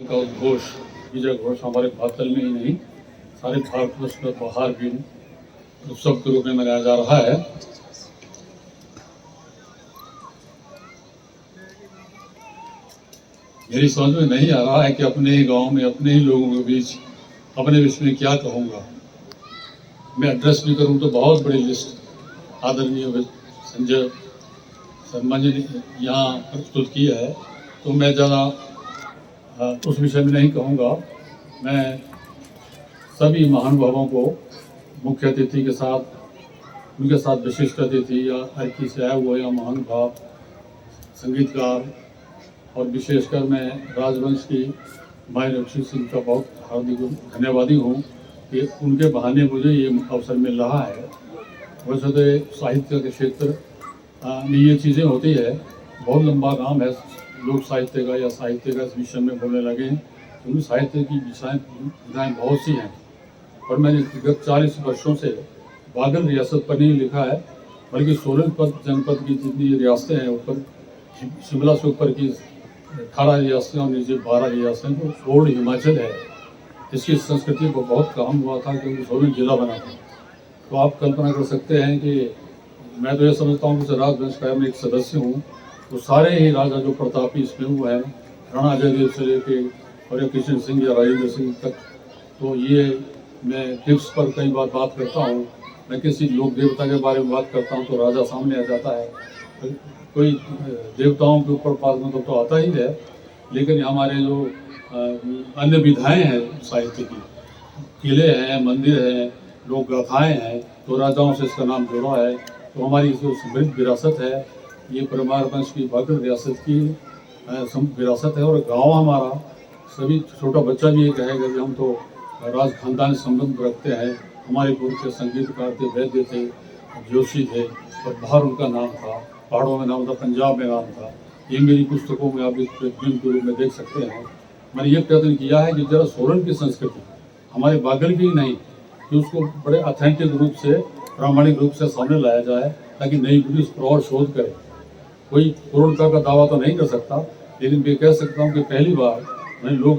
का उद्घोष विजय घोष हमारे बातल में ही नहीं सारे भारतवर्ष में बाहर भी उत्सव के रूप में मनाया जा रहा है। मेरी समझ में नहीं आ रहा है कि अपने ही गांव में अपने ही लोगों के बीच अपने विषय में क्या कहूँगा। मैं एड्रेस भी करूँ तो बहुत बड़ी लिस्ट आदरणीय संजय शर्मा जी ने यहाँ प्रस्तुत किया है, तो मैं ज़्यादा उस विषय में नहीं कहूँगा। मैं सभी महानुभावों को मुख्य अतिथि के साथ उनके साथ विशिष्ट अतिथि या अतिथि से आए हुए या महानुभाव संगीतकार और विशेषकर मैं राजवंश की माई रक्षी सिंह का बहुत हार्दिक धन्यवादी हूँ कि उनके बहाने मुझे ये अवसर मिल रहा है। वैसे तो साहित्य के क्षेत्र में ये चीज़ें होती है, बहुत लंबा काम है लोक साहित्य का या साहित्य का इस विषय में बोलने लगे हैं, क्योंकि साहित्य की विधाएँ बहुत सी हैं। और मैंने विगत 40 वर्षों से बादल रियासत पर नहीं लिखा है, बल्कि सोलनपत जनपद की जितनी रियासतें हैं ऊपर शिमला से ऊपर की 18 रियासतें और नीचे 12 रियासतें, तो 16 हिमाचल है। इसकी संस्कृति को बहुत काम हुआ था क्योंकि 16 जिला बना था। तो आप कल्पना कर सकते हैं कि मैं तो ये समझता हूँ कि राजवंश का मैं एक सदस्य हूँ, तो सारे ही राजा जो प्रतापी इसमें हुए हैं, राणा जयदेव से लेके और कृष्ण सिंह या राजेंद्र सिंह तक, तो ये मैं टिप्स पर कई बार बात करता हूँ। मैं किसी लोक देवता के बारे में बात करता हूँ तो राजा सामने आ जाता है, कोई देवताओं के ऊपर बात मतलब तो आता ही है, लेकिन हमारे जो अन्य विधाएँ हैं साहित्य की, किले हैं, मंदिर हैं, लोक गाथाएँ हैं, तो राजाओं से इसका नाम जुड़ा है। तो हमारी जो समृद्ध विरासत है, ये परमार वंश की बागड़ रियासत की विरासत है। और गांव हमारा सभी छोटा बच्चा भी ये कहेगा कि हम तो राज खानदान संबंध रखते हैं। हमारे पूर्व के संगीतकार थे, वैद्य थे, जोशी थे, और बाहर उनका नाम था, पहाड़ों में नाम था, पंजाब में नाम था। ये मेरी पुस्तकों में आप एक प्रतिबिंब के रूप में देख सकते हैं। मैंने ये प्रयत्न किया है कि जरा सोलन की संस्कृति हमारे बागल की नहीं, कि उसको बड़े ऑथेंटिक रूप से प्रामाणिक रूप से सामने लाया जाए, ताकि नई पीढ़ी उस पर और शोध करे। कोई पूर्णता का दावा तो नहीं कर सकता, लेकिन मैं कह सकता हूँ कि पहली बार मैंने लोक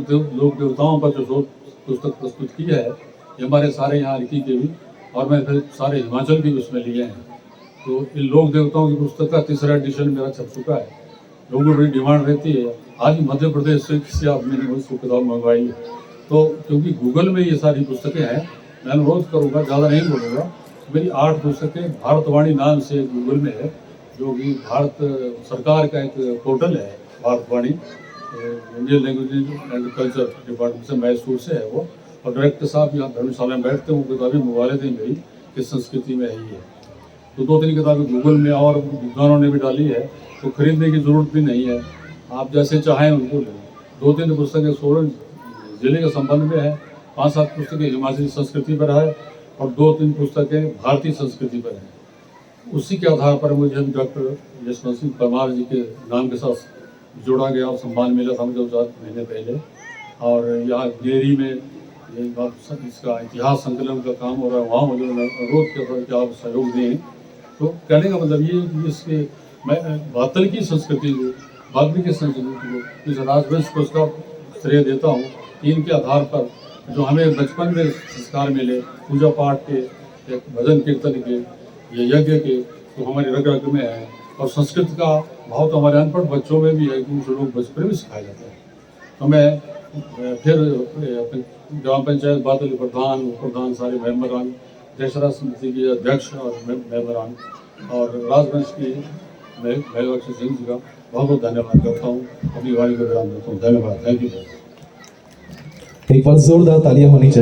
देवताओं पर जो शोध पुस्तक प्रस्तुत की है, ये हमारे सारे यहाँ लिखी के भी और मैं फिर सारे हिमाचल भी उसमें लिए हैं। तो इन लोक देवताओं की पुस्तक का 3रा एडिशन मेरा छप चुका है। लोगों की बड़ी डिमांड रहती है, आज मध्य प्रदेश से किसी आप मैंने उसको किताब मंगवाई है। तो क्योंकि गूगल में ये सारी पुस्तकें हैं, मैं अनुरोध करूँगा, ज़्यादा नहीं बोलूँगा, मेरी 8 पुस्तकें भारतवाणी नाम से गूगल में है, जो कि भारत सरकार का एक पोर्टल है, Bharatvani, Indian language and culture department से मैसूर से है वो। और डायरेक्टर साहब यहाँ धर्मशाला में बैठते हैं, वो किताबें मुबारक हैं मेरी कि संस्कृति में ही है। तो 2-3 किताबें गूगल में और विद्वानों ने भी डाली है, तो खरीदने की ज़रूरत भी नहीं है, आप जैसे चाहें उनको लें। 2-3 पुस्तकें सोलन जिले के संबंध में है, 5-7 पुस्तकें हिमाचली संस्कृति पर है और 2-3 पुस्तकें भारतीय संस्कृति पर हैं। उसी के आधार पर मुझे डॉक्टर यशवंत सिंह परमार जी के नाम के साथ जोड़ा गया और सम्मान मिला था मुझे 4 महीने पहले। और यहाँ डेयरी में इसका इतिहास संकलन का काम हो रहा है, वहाँ मुझे अनुरोध किया था कि आप सहयोग दें। तो कहने का मतलब ये इसके मैं बातल की संस्कृति को, बागड़ी की संस्कृति को, इस राजवंश को उसका श्रेय देता हूँ कि इनके आधार पर जो हमें बचपन में संस्कार मिले, पूजा पाठ के, एक भजन कीर्तन के, ये यज्ञ के, तो हमारी रग रग में है। और संस्कृत का भाव तो हमारे अनपढ़ बच्चों में भी है, कि उसे लोग बचपन में सिखाया जाता है। तो मैं फिर ग्राम पंचायत बादल प्रधान सारे मेम्बरान, दशहरा समिति के अध्यक्ष और मेम्बरान और राजवंश की मैं सिंह जी का बहुत बहुत धन्यवाद करता हूँ। अपनी वाणी को विराम देता हूँ। धन्यवाद। Thank you. एक बार जोरदार तालियां होनी चाहिए।